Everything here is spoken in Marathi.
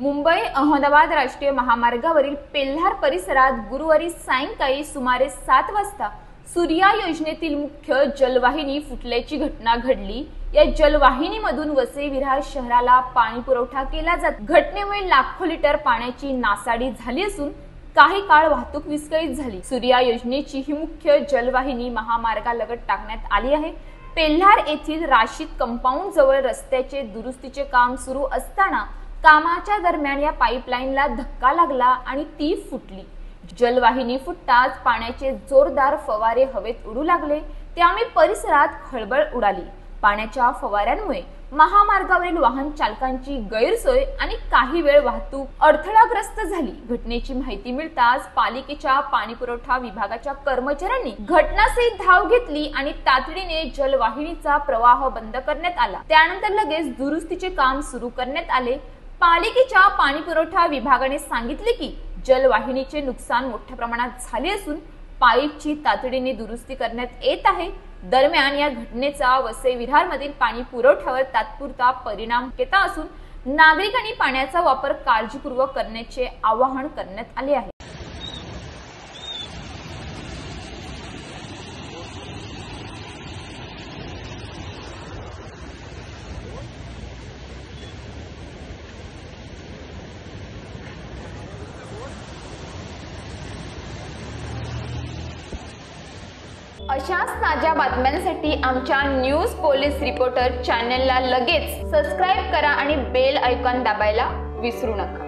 मुंबई अहमदाबाद राष्ट्रीय महामार्गावरील पेल्हार परिसरात गुरुवारी सायंकाळी सुमारे 7 वाजता सूर्या योजनेतील मुख्य जलवाहिनी फुटल्याची घटना घडली। या जलवाहिनीमधून वसई विरार शहराला पाणी पुरवठा केला जात। घटनेमुळे लाखो लिटर पाण्याची नासाडी झाली असून काही काळ वाहतूक विस्कळीत झाली। सूर्या योजनेची ही मुख्य जलवाहिनी महामार्गालगत टाकण्यात आली आहे। पेल्हार येथील राशीद कंपाऊंड जवळ रस्त्याचे दुरुस्तीचे काम सुरू असताना कामाच्या दरम्यान या पाईपलाईनला धक्का लागला आणि ती फुटली। जलवाहिनी फुटताच पाण्याचे जोरदार फवारे हवेत उडू लागले, त्यामुळे परिसरात खळबळ उडाली। पाण्याच्या फवाऱ्यांमुळे महामार्गावरील वाहन चालकांची गैरसोय आणि काही वेळ वाहतूक अडथळाग्रस्त झाली। घटनेची माहिती मिळताच पालिकेच्या पाणीपुरवठा विभागाच्या कर्मचाऱ्यांनी घटनास्थळी धाव घेतली आणि तातडीने जलवाहिनीचा प्रवाह बंद करण्यात आला। त्यानंतर लगेच दुरुस्तीचे काम सुरू करण्यात आले। पालिकेच्या पाणीपुरवठा विभागाने सांगितले की जलवाहिनीचे नुकसान मोठ्या प्रमाणात झाले असून पाईपची तातडीने दुरुस्ती करण्यात येत आहे। दरम्यान या घटनेचा वसई विरार मधील पाणी पुरवठ्यावर तात्पुरता परिणाम होत असून नागरिकांनी पाण्याचा वापर काळजीपूर्वक करण्याचे आवाहन करण्यात आले आहे। अशाच ताज्या बातम्यांसाठी आमच्या न्यूज पोलीस रिपोर्टर चॅनलला लगेच सबस्क्राइब करा आणि बेल आयकॉन दाबायला विसरू नका।